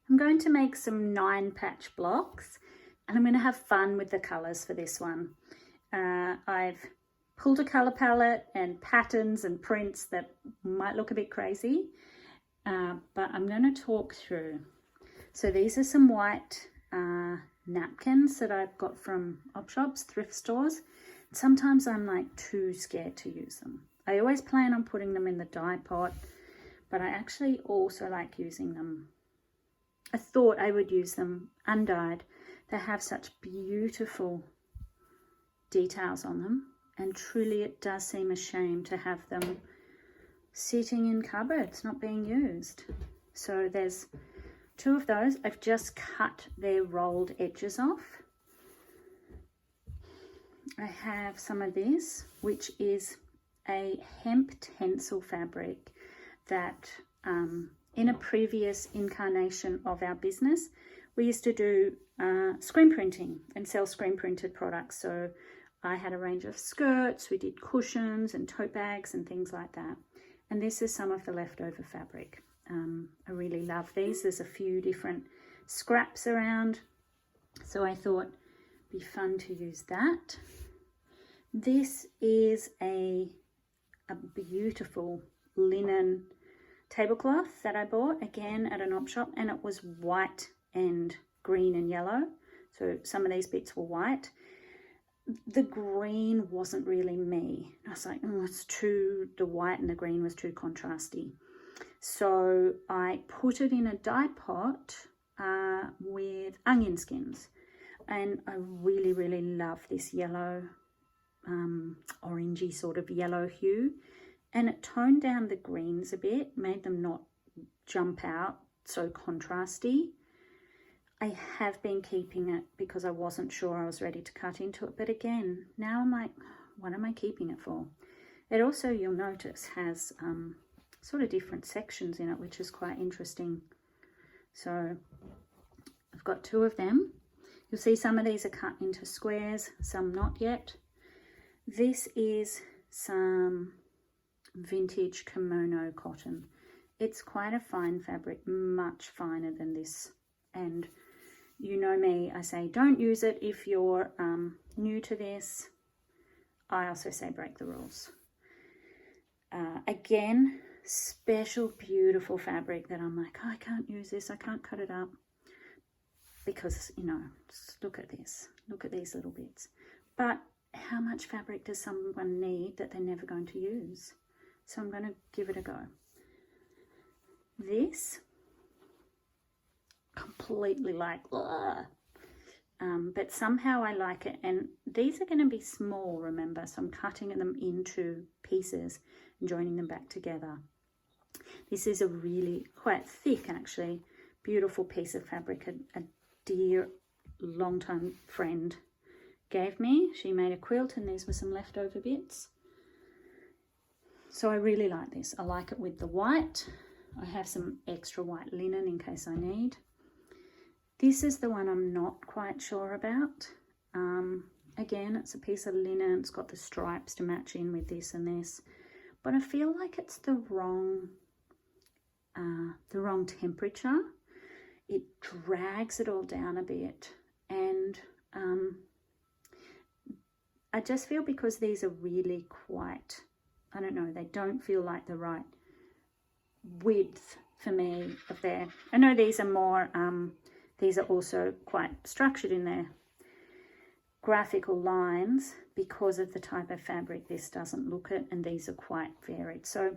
I'm going to make some 9-patch blocks, and I'm going to have fun with the colours for this one. I've pulled a colour palette and patterns and prints that might look a bit crazy, but I'm going to talk through. So these are some white napkins that I've got from op shops, thrift stores. Sometimes I'm like too scared to use them. I always plan on putting them in the dye pot, but I actually also like using them. I thought I would use them undyed. They have such beautiful details on them, and truly it does seem a shame to have them sitting in cupboards not being used. So there's 2 of those. I've just cut their rolled edges off. I have some of this, which is a hemp tencel fabric that in a previous incarnation of our business, we used to do screen printing and sell screen printed products. So I had a range of skirts, we did cushions and tote bags and things like that. And this is some of the leftover fabric. I really love these. There's a few different scraps around, so I thought it'd be fun to use that. This is a beautiful linen tablecloth that I bought again at an op shop, and it was white and green and yellow. So some of these bits were white. The green wasn't really me. I was like, oh, the white and the green was too contrasty. So I put it in a dye pot with onion skins, and I really, really love this yellow, orangey sort of yellow hue, and it toned down the greens a bit, made them not jump out so contrasty. I have been keeping it because I wasn't sure I was ready to cut into it, but again, now I'm like, what am I keeping it for? It also, you'll notice, has sort of different sections in it, which is quite interesting. So I've got 2 of them. You'll see some of these are cut into squares, some not yet. This is some vintage kimono cotton. It's quite a fine fabric, much finer than this. And you know me, I say don't use it if you're new to this. I also say break the rules. Again, special beautiful fabric that I'm like, oh, I can't use this, I can't cut it up, because, you know, just look at this, look at these little bits. But how much fabric does someone need that they're never going to use? So I'm going to give it a go. This, completely like, but somehow I like it. And these are going to be small, remember, so I'm cutting them into pieces and joining them back together. This is a really quite thick, actually, beautiful piece of fabric a dear long-time friend gave me. She made a quilt, and these were some leftover bits. So I really like this. I like it with the white. I have some extra white linen in case I need. This is the one I'm not quite sure about. Again, it's a piece of linen. It's got the stripes to match in with this and this, but I feel like it's the wrong temperature. It drags it all down a bit, and I just feel, because these are really quite, I don't know, they don't feel like the right width for me of their, I know these are more, these are also quite structured in their graphical lines because of the type of fabric. This doesn't look it, and these are quite varied. So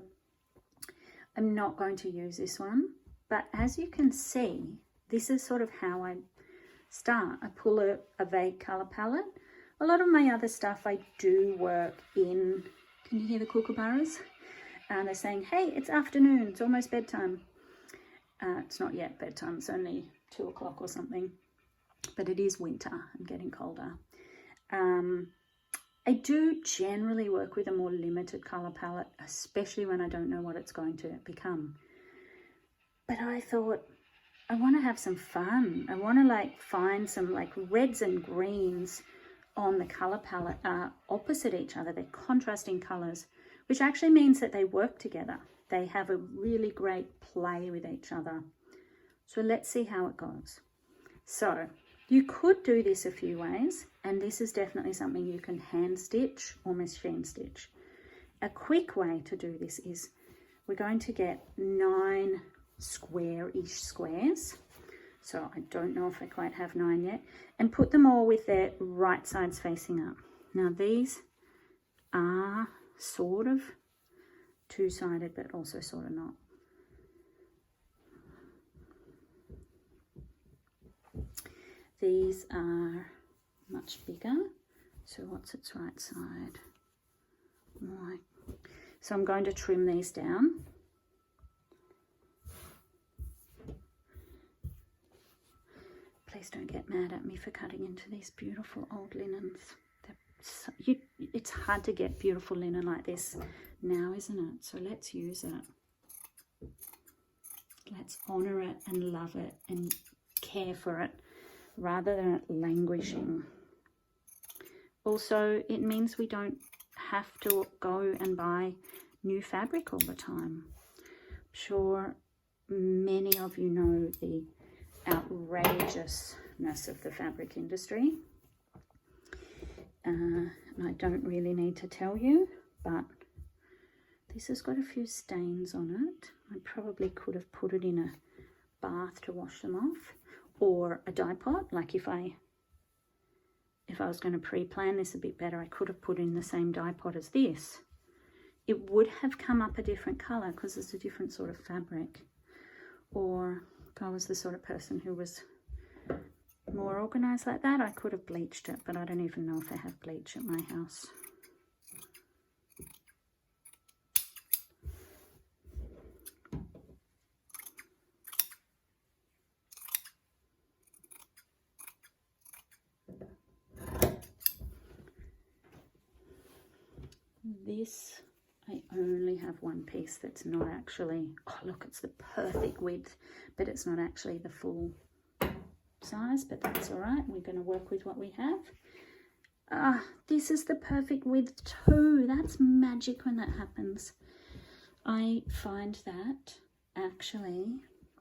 I'm not going to use this one, but as you can see, this is sort of how I start. I pull a vague colour palette. A lot of my other stuff I do work in, can you hear the kookaburras? They're saying, hey, it's afternoon, it's almost bedtime. It's not yet bedtime, it's only 2 o'clock or something, but it is winter and getting colder. I do generally work with a more limited colour palette, especially when I don't know what it's going to become. But I thought, I want to have some fun. I want to like find some like reds and greens on the colour palette are opposite each other. They're contrasting colours, which actually means that they work together. They have a really great play with each other. So let's see how it goes. So you could do this a few ways, and this is definitely something you can hand stitch or machine stitch. A quick way to do this is we're going to get 9 square-ish squares. So I don't know if I quite have 9 yet, and put them all with their right sides facing up. Now these are sort of two-sided, but also sort of not. These are much bigger. So what's its right side? Right. So I'm going to trim these down. Please don't get mad at me for cutting into these beautiful old linens. It's hard to get beautiful linen like this now, isn't it? So let's use it. Let's honour it and love it and care for it, rather than it languishing. Also, it means we don't have to go and buy new fabric all the time. I'm sure many of you know the outrageousness of the fabric industry. And I don't really need to tell you, but this has got a few stains on it. I probably could have put it in a bath to wash them off, or a dye pot. Like if I was going to pre-plan this a bit better, I could have put in the same dye pot as this. It would have come up a different colour because it's a different sort of fabric. Or if I was the sort of person who was more organised like that, I could have bleached it, but I don't even know if I have bleach at my house. This, I only have one piece that's not actually, oh look, it's the perfect width, but it's not actually the full size, but that's all right. We're going to work with what we have. This is the perfect width too. That's magic when that happens. I find that actually,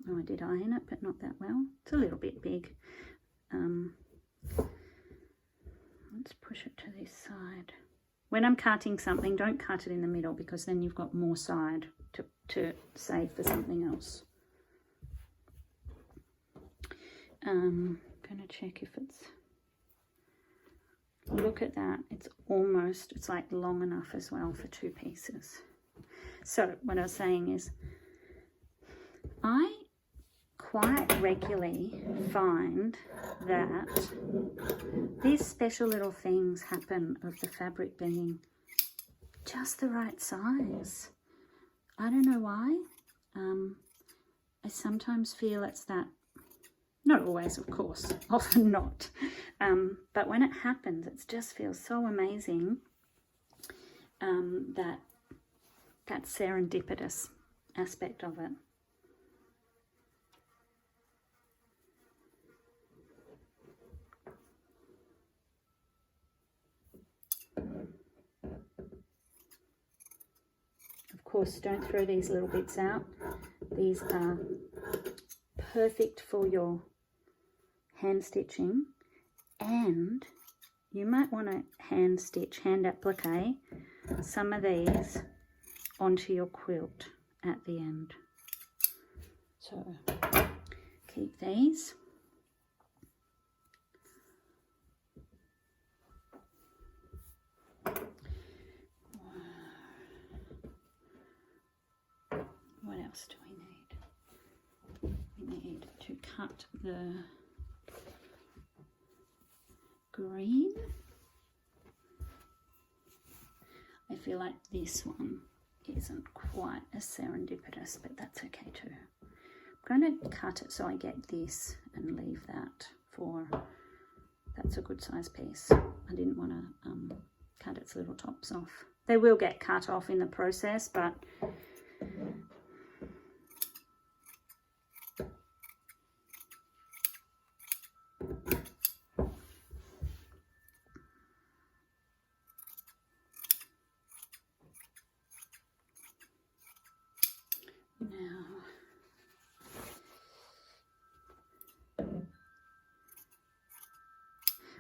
oh, I did iron it, but not that well. It's a little bit big. Let's push it to this side. When I'm cutting something, don't cut it in the middle, because then you've got more side to save for something else. I'm going to check if it's, look at that, it's like long enough as well for 2 pieces. So what I was saying is, I quite regularly find that these special little things happen of the fabric being just the right size. I don't know why. I sometimes feel it's that, not always of course, often not, but when it happens it just feels so amazing, that serendipitous aspect of it. Of course, don't throw these little bits out. These are perfect for your hand stitching, and you might want to hand applique some of these onto your quilt at the end. So keep these. What else do we need? We need to cut the green. I feel like this one isn't quite as serendipitous, but that's okay too. I'm going to cut it so I get this and leave that for, that's a good size piece. I didn't want to cut its little tops off. They will get cut off in the process, but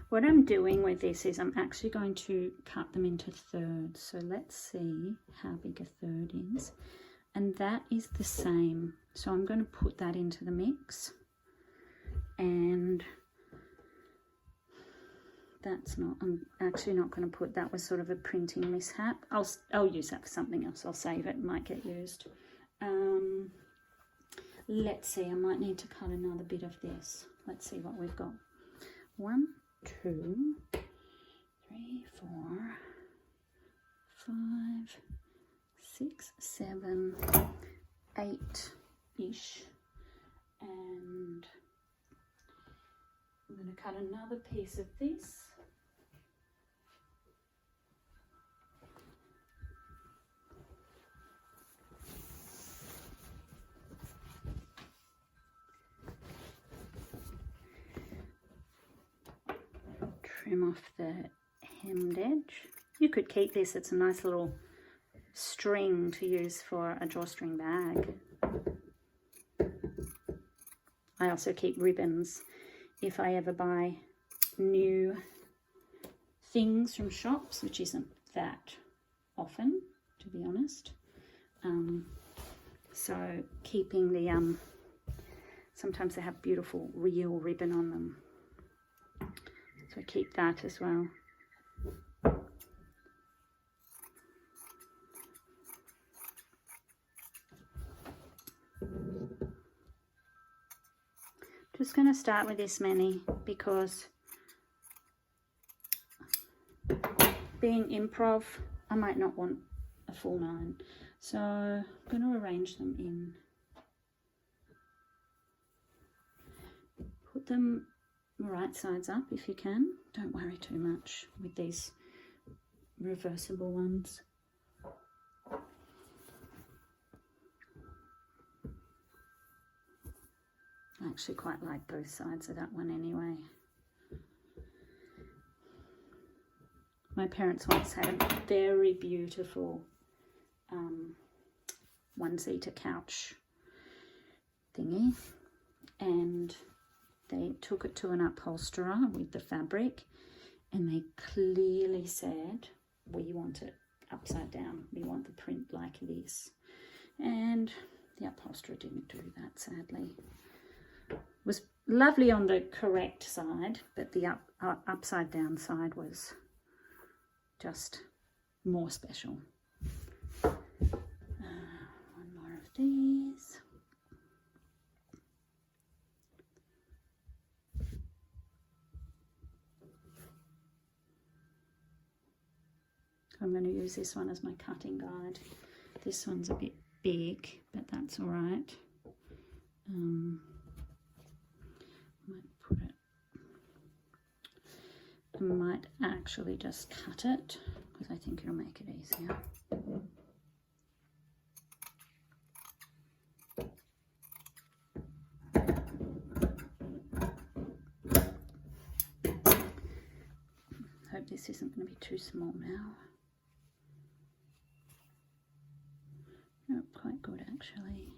What I'm doing with this is I'm actually going to cut them into thirds. So let's see how big a third is. And that is the same. So I'm going to put that into the mix. And that's not, I'm actually not going to put, that was sort of a printing mishap. I'll use that for something else. I'll save it, it might get used. Let's see, I might need to cut another bit of this. Let's see what we've got. 1, 2, 3, 4, 5, 6, 7, 8-ish. And I'm going to cut another piece of this. Trim off the hemmed edge. You could keep this, it's a nice little string to use for a drawstring bag. I also keep ribbons if I ever buy new things from shops, which isn't that often, to be honest. So keeping the, sometimes they have beautiful real ribbon on them. So keep that as well. Just going to start with this many because being improv, I might not want a full 9. So I'm going to arrange them in. Put them right sides up if you can. Don't worry too much with these reversible ones. I actually quite like both sides of that one anyway. My parents once had a very beautiful one-seater couch thingy, and they took it to an upholsterer with the fabric, and they clearly said, we want it upside down. We want the print like this. And the upholsterer didn't do that, sadly. It was lovely on the correct side, but the upside down side was just more special. One more of these. I'm going to use this one as my cutting guide. This one's a bit big, but that's all right. Might put it. I might actually just cut it because I think it'll make it easier. Hope this isn't going to be too small now. Oh, quite good actually.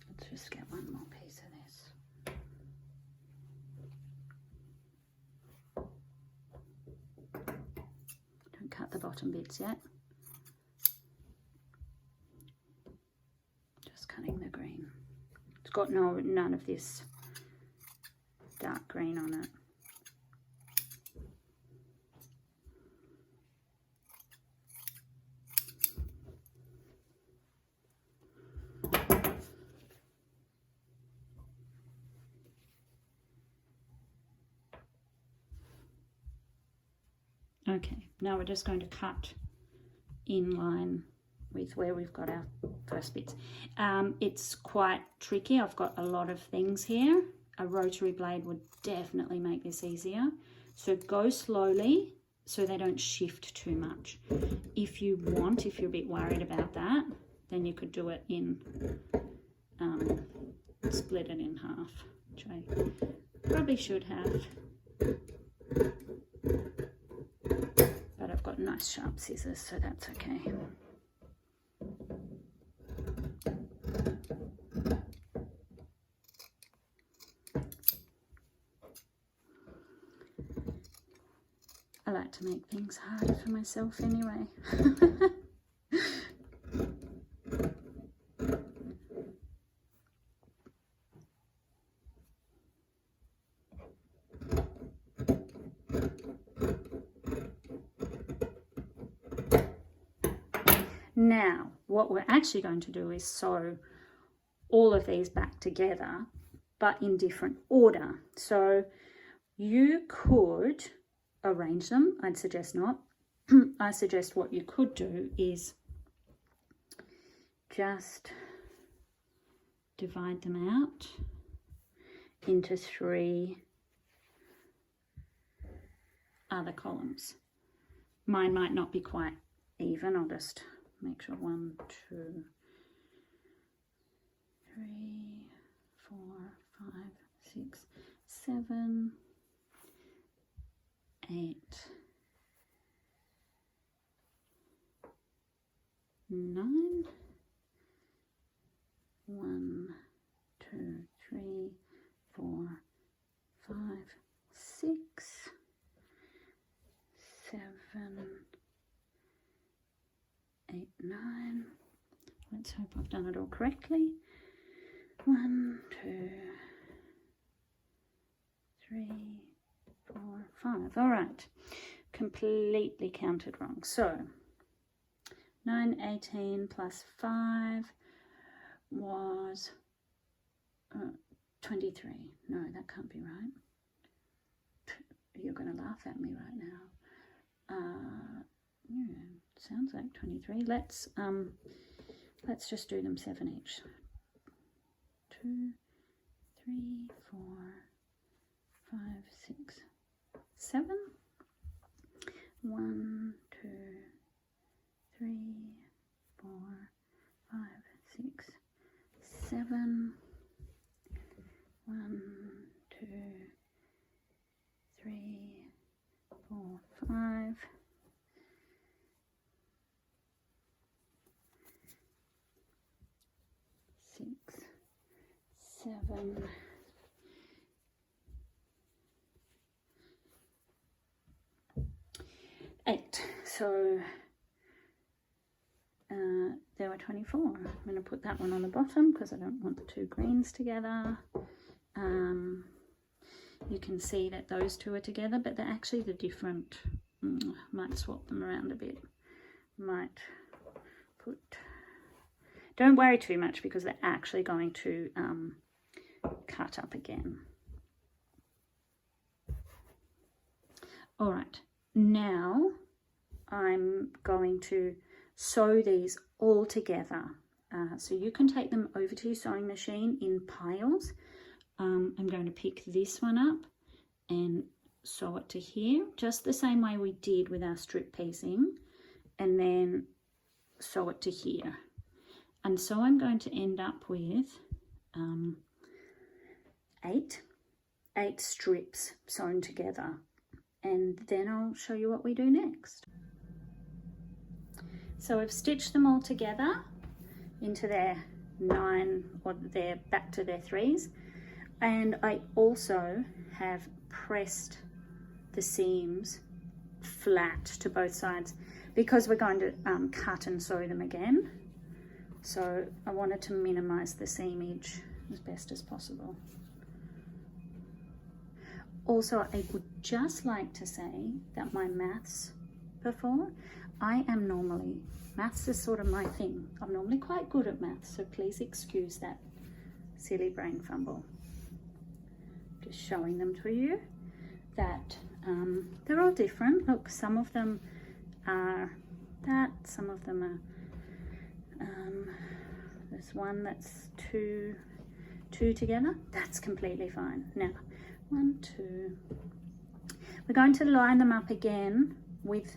Let's just get one more piece of this. Don't cut the bottom bits yet. Just cutting the green. It's got none of this dark green on it. Okay, now we're just going to cut in line with where we've got our first bits. It's quite tricky. I've got a lot of things here. A rotary blade would definitely make this easier. So go slowly so they don't shift too much. If you want, if you're a bit worried about that, then you could do it in, split it in half, which I probably should have. But I've got nice sharp scissors, so that's okay. myself anyway. Now, what we're actually going to do is sew all of these back together, but in different order. So you could arrange them. I'd suggest not. I suggest what you could do is just divide them out into 3 other columns. Mine might not be quite even. I'll just make sure 1, 2, 3, 4, 5, 6, 7, 8, 9. 1, 2, 3, 4, 5, 6, 7, 8, 9. Let's hope I've done it all correctly. 1, 2, 3, 4, 5. All right, completely counted wrong. So 9, 18 plus 5 was 23. No, that can't be right. You're going to laugh at me right now. Yeah, sounds like 23. Let's just do them 7 each. 2, 3, 4, 5, 6, 7. 1, 2, 3, 4, 5, 6, 7. 1, 2, 3, 4, 5. 6, 7. 8. So there were 24. I'm going to put that one on the bottom because I don't want the 2 greens together. You can see that those 2 are together, but they're actually the different. Might swap them around a bit. Might put. Don't worry too much because they're actually going to cut up again. All right, now I'm going to sew these all together. So you can take them over to your sewing machine in piles. I'm going to pick this one up and sew it to here, just the same way we did with our strip piecing, and then sew it to here. And so I'm going to end up with 8 strips sewn together, and then I'll show you what we do next. So I've stitched them all together into their 9, or they're back to their 3s, and I also have pressed the seams flat to both sides because we're going to cut and sew them again. So I wanted to minimize the seamage as best as possible. Also, I would just like to say that my maths before, maths is sort of my thing. I'm normally quite good at maths, so please excuse that silly brain fumble. Just showing them to you that they're all different. Look, some of them are that, some of them are there's one that's two together. That's completely fine. Now 1, 2, we're going to line them up again with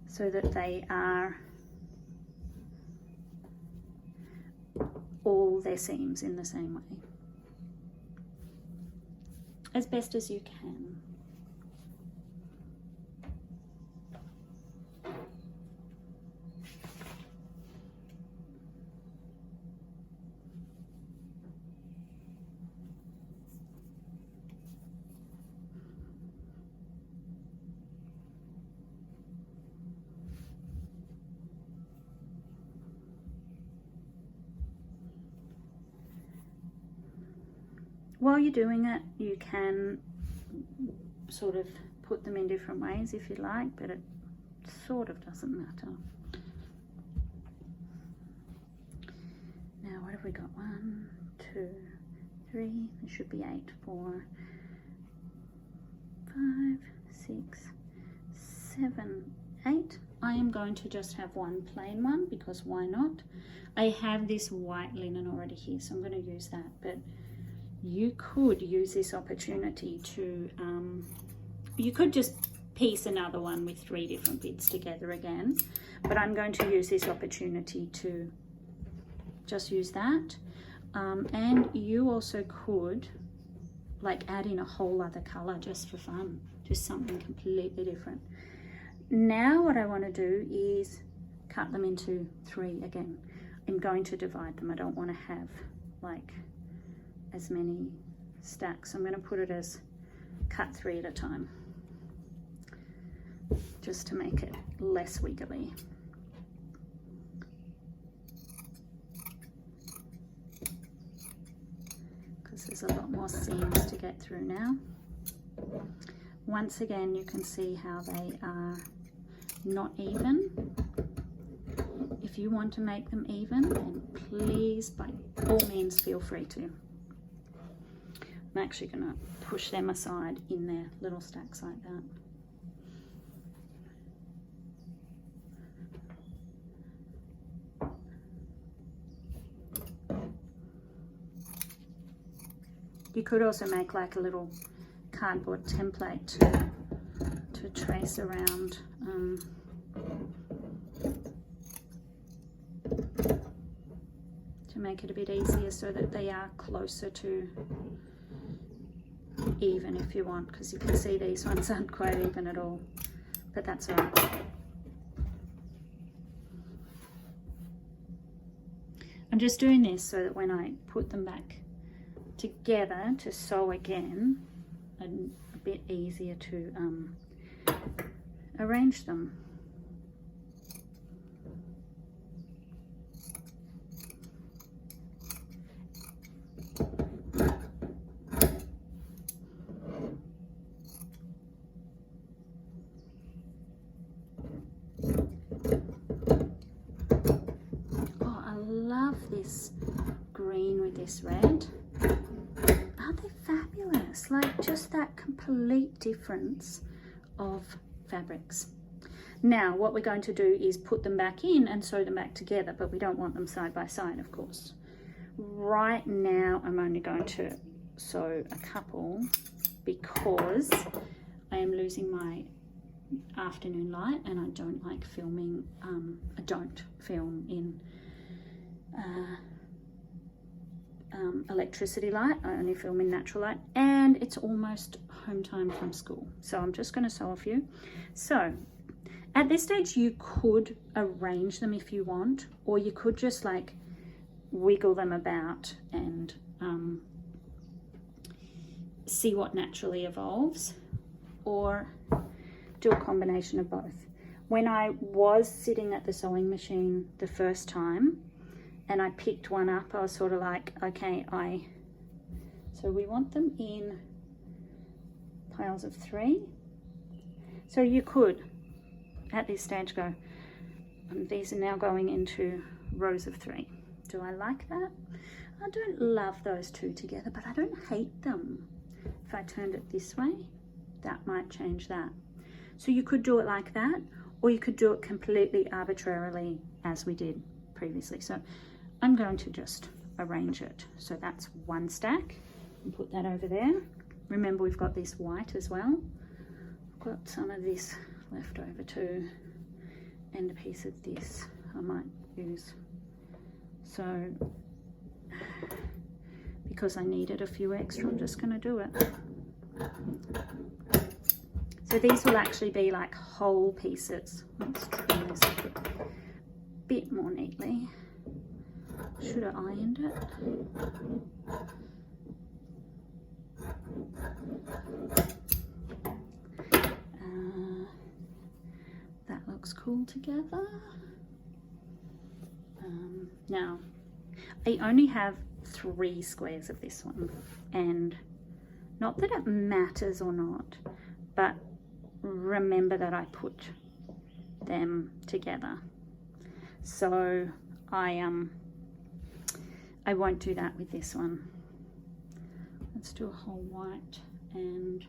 so that they are all their seams in the same way, as best as you can. while you're doing it, you can sort of put them in different ways if you like, but it sort of doesn't matter. Now what have we got? 1, 2, 3, there should be 8, 4, 5, 6, 7, 8. I am going to just have one plain one because why not? I have this white linen already here, so I'm going to use that, but you could use this opportunity to, you could just piece another one with 3 different bits together again, but I'm going to use this opportunity to just use that. And you also could like add in a whole other color just for fun, just something completely different. Now what I want to do is cut them into 3 again. I'm going to divide them. I don't want to have like as many stacks. I'm going to put it as cut 3 at a time, just to make it less wiggly. Because there's a lot more seams to get through now. Once again, you can see how they are not even. If you want to make them even, then please, by all means, feel free to. I'm actually going to push them aside in their little stacks like that. You could also make like a little cardboard template to trace around. To make it a bit easier so that they are closer to even if you want, because you can see these ones aren't quite even at all, but that's all right. I'm just doing this so that when I put them back together to sew again, a bit easier to arrange them. This green with this red, aren't they fabulous? Like just that complete difference of fabrics. Now what we're going to do is put them back in and sew them back together, but we don't want them side by side, of course. Right now I'm only going to sew a couple because I am losing my afternoon light and I don't like filming. I don't film in electricity light. I only film in natural light, and it's almost home time from school, so I'm just going to sew a few. So at this stage you could arrange them if you want, or you could just like wiggle them about and see what naturally evolves, or do a combination of both. When I was sitting at the sewing machine the first time and I picked one up, I was sort of like, okay, so we want them in piles of 3. So you could, at this stage, go, these are now going into rows of 3. Do I like that? I don't love those 2 together, but I don't hate them. If I turned it this way, that might change that. So you could do it like that, or you could do it completely arbitrarily as we did previously. So I'm going to just arrange it. So that's one stack, and put that over there. Remember, we've got this white as well. I've got some of this left over too, and a piece of this I might use. So because I needed a few extra, I'm just going to do it. So these will actually be like whole pieces. Let's trim this a bit more neatly. Should have ironed it. That looks cool together. Now, I only have 3 squares of this one, and not that it matters or not, but remember that I put them together. So I won't do that with this one. Let's do a whole white, and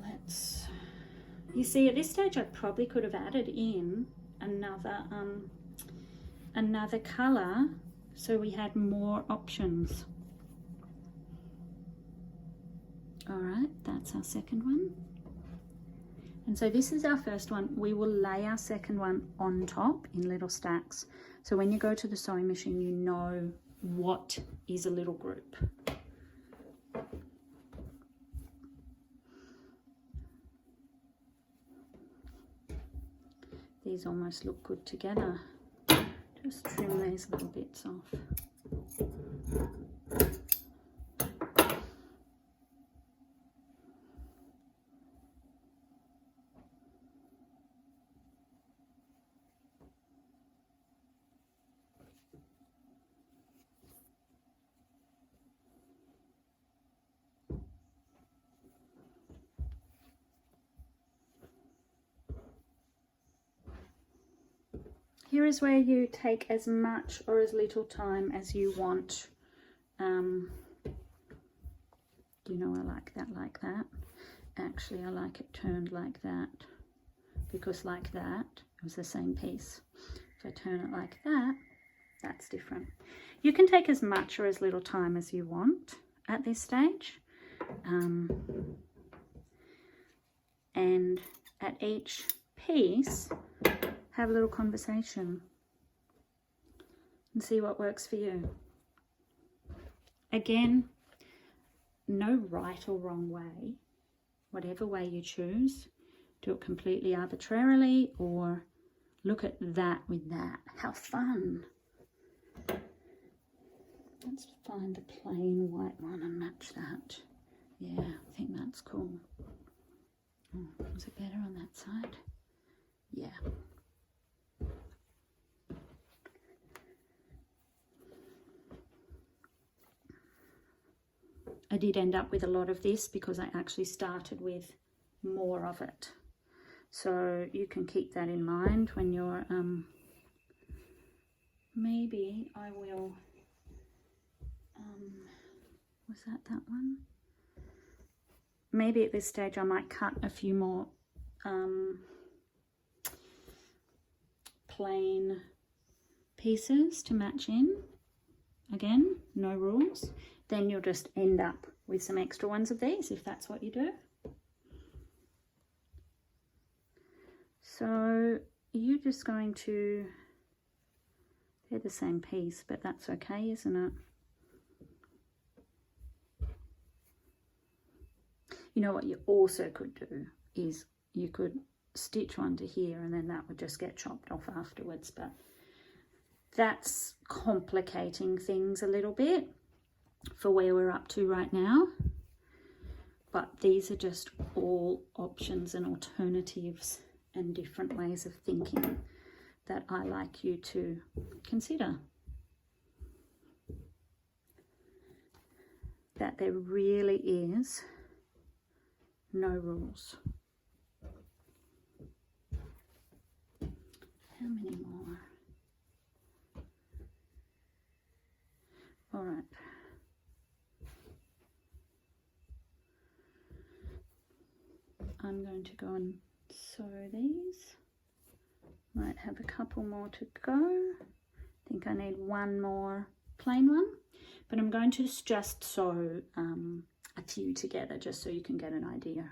let's, you see, at this stage I probably could have added in another color so we had more options. All right, that's our second one. And so this is our first one. We will lay our second one on top in little stacks. So when you go to the sewing machine, you know what is a little group. These almost look good together. Just trim these little bits off. Here is where you take as much or as little time as you want. You know, I like that. Actually, I like it turned like that, because like that, it was the same piece. If I turn it like that, that's different. You can take as much or as little time as you want at this stage. And at each piece, have a little conversation and see what works for you. Again, no right or wrong way. Whatever way you choose, do it completely arbitrarily, or look at that with that. How fun. Let's find a plain white one and match that. Yeah, I think that's cool. Oh, is it better on that side? Yeah. I did end up with a lot of this because I actually started with more of it. So you can keep that in mind when you're, maybe I will, was that one? Maybe at this stage I might cut a few more plain pieces to match in. Again, no rules. Then you'll just end up with some extra ones of these if that's what you do. So you're just going to, they're the same piece, but that's okay, isn't it? You know what you also could do is you could stitch one to here and then that would just get chopped off afterwards, but that's complicating things a little bit for where we're up to right now. But these are just all options and alternatives and different ways of thinking that I like you to consider. That there really is no rules. How many more? All right. I'm going to go and sew these. Might have a couple more to go. I think I need one more plain one, but I'm going to just sew a few together just so you can get an idea.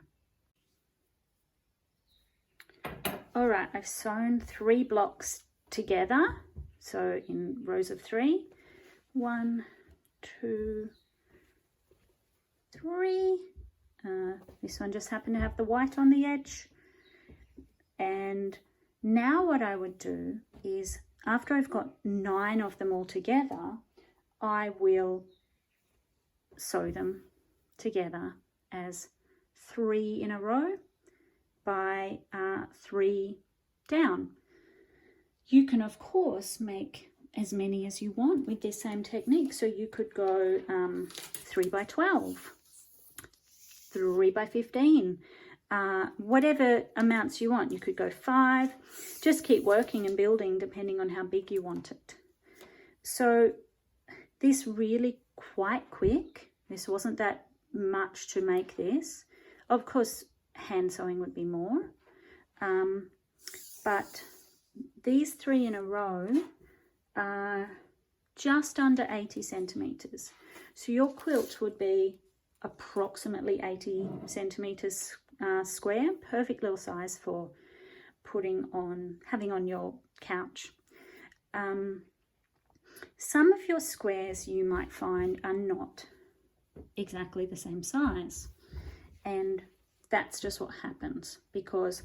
All right, I've sewn 3 blocks together, so in rows of 3. 1, 2, 3. This one just happened to have the white on the edge. And now what I would do is, after I've got 9 of them all together, I will sew them together as 3 in a row by 3 down. You can of course make as many as you want with this same technique. So you could go 3 by 12, 3 by 15, whatever amounts you want. You could go 5. Just keep working and building depending on how big you want it. So this really quite quick. This wasn't that much to make this. Of course, hand sewing would be more. But these 3 in a row are just under 80 centimeters. So your quilt would be approximately 80 centimeters square. Perfect little size for having on your couch. Some of your squares you might find are not exactly the same size, and that's just what happens because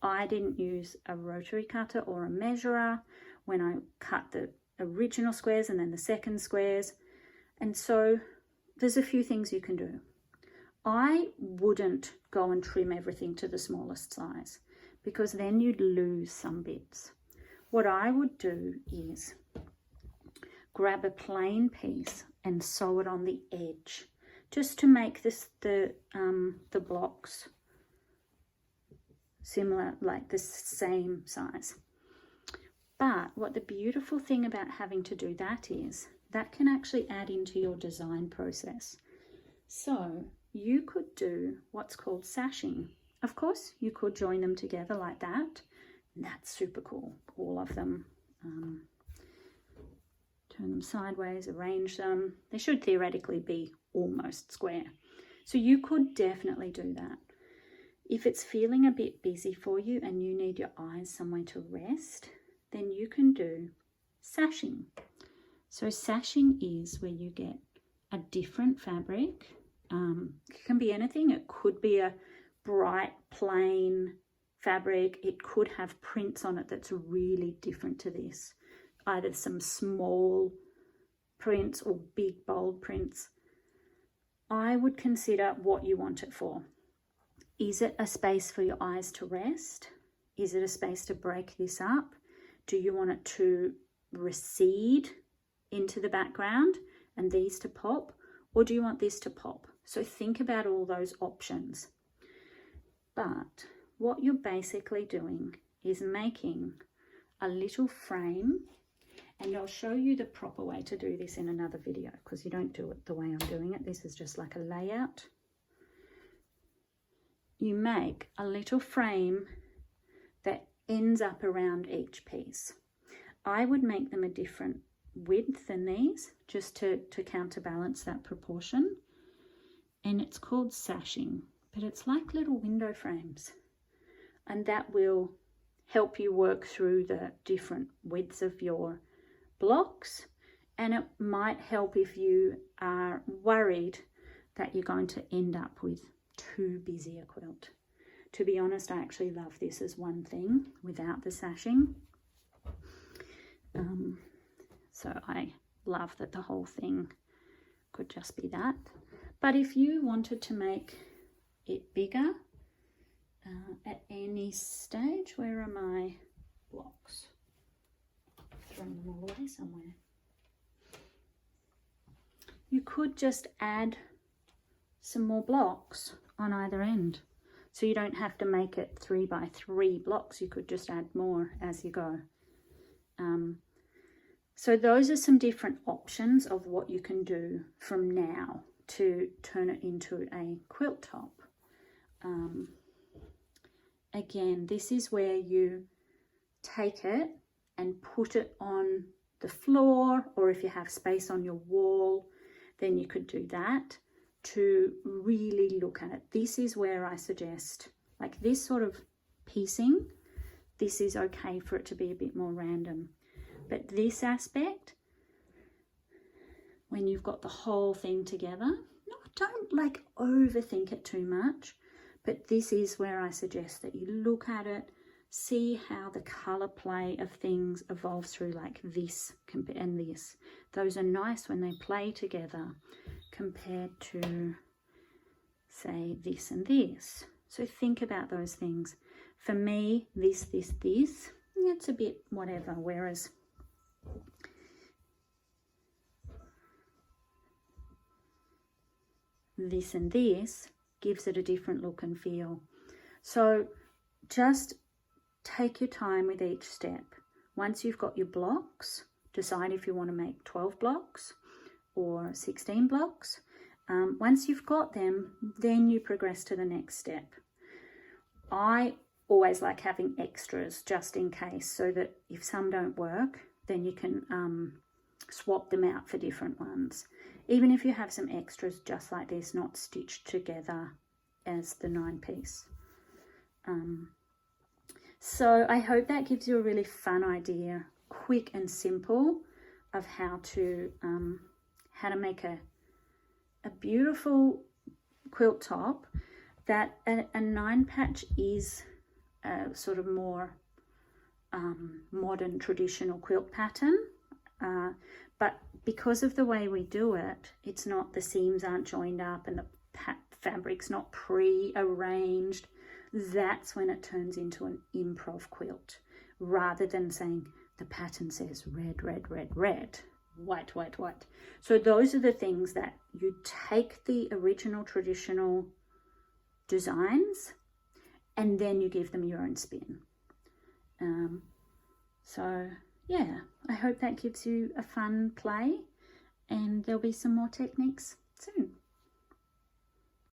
I didn't use a rotary cutter or a measurer when I cut the original squares and then the second squares, and so there's a few things you can do. I wouldn't go and trim everything to the smallest size because then you'd lose some bits. What I would do is grab a plain piece and sew it on the edge just to make the blocks similar, like the same size. But what the beautiful thing about having to do that is that can actually add into your design process. So you could do what's called sashing. Of course, you could join them together like that. And that's super cool. All of them. Turn them sideways, arrange them. They should theoretically be almost square. So you could definitely do that. If it's feeling a bit busy for you and you need your eyes somewhere to rest, then you can do sashing. So sashing is where you get a different fabric. It can be anything. It could be a bright, plain fabric. It could have prints on it that's really different to this. Either some small prints or big, bold prints. I would consider what you want it for. Is it a space for your eyes to rest? Is it a space to break this up? Do you want it to recede into the background and these to pop? Or do you want this to pop? So think about all those options. But what you're basically doing is making a little frame, and I'll show you the proper way to do this in another video because you don't do it the way I'm doing it. This is just like a layout. You make a little frame that ends up around each piece. I would make them a different width than these just to counterbalance that proportion. And it's called sashing, but it's like little window frames. And that will help you work through the different widths of your blocks. And it might help if you are worried that you're going to end up with too busy a quilt. To be honest, I actually love this as one thing without the sashing. So I love that the whole thing could just be that. But if you wanted to make it bigger at any stage, where are my blocks? I've thrown them all away somewhere. You could just add some more blocks on either end. So you don't have to make it 3 by 3 blocks. You could just add more as you go. So those are some different options of what you can do from now to turn it into a quilt top. Again, this is where you take it and put it on the floor, or if you have space on your wall, then you could do that to really look at it. This is where I suggest, like this sort of piecing, this is okay for it to be a bit more random. But this aspect, when you've got the whole thing together, don't like overthink it too much, but this is where I suggest that you look at it, see how the color play of things evolves through, like this and this. Those are nice when they play together compared to, say, this and this. So think about those things. For me, this, it's a bit whatever, whereas this and this gives it a different look and feel. So just take your time with each step. Once you've got your blocks, decide if you want to make 12 blocks or 16 blocks. Once you've got them, then you progress to the next step. I always like having extras just in case, so that if some don't work, then you can swap them out for different ones. Even if you have some extras just like this, not stitched together as the 9-piece. So I hope that gives you a really fun idea, quick and simple, of how to make a beautiful quilt top that a 9-patch is a sort of more modern traditional quilt pattern, but because of the way we do it, it's not, the seams aren't joined up and the fabric's not pre-arranged. That's when it turns into an improv quilt, rather than saying the pattern says red, red, red, red, white, white, white. So those are the things that you take the original traditional designs and then you give them your own spin. So yeah, I hope that gives you a fun play, and there'll be some more techniques soon.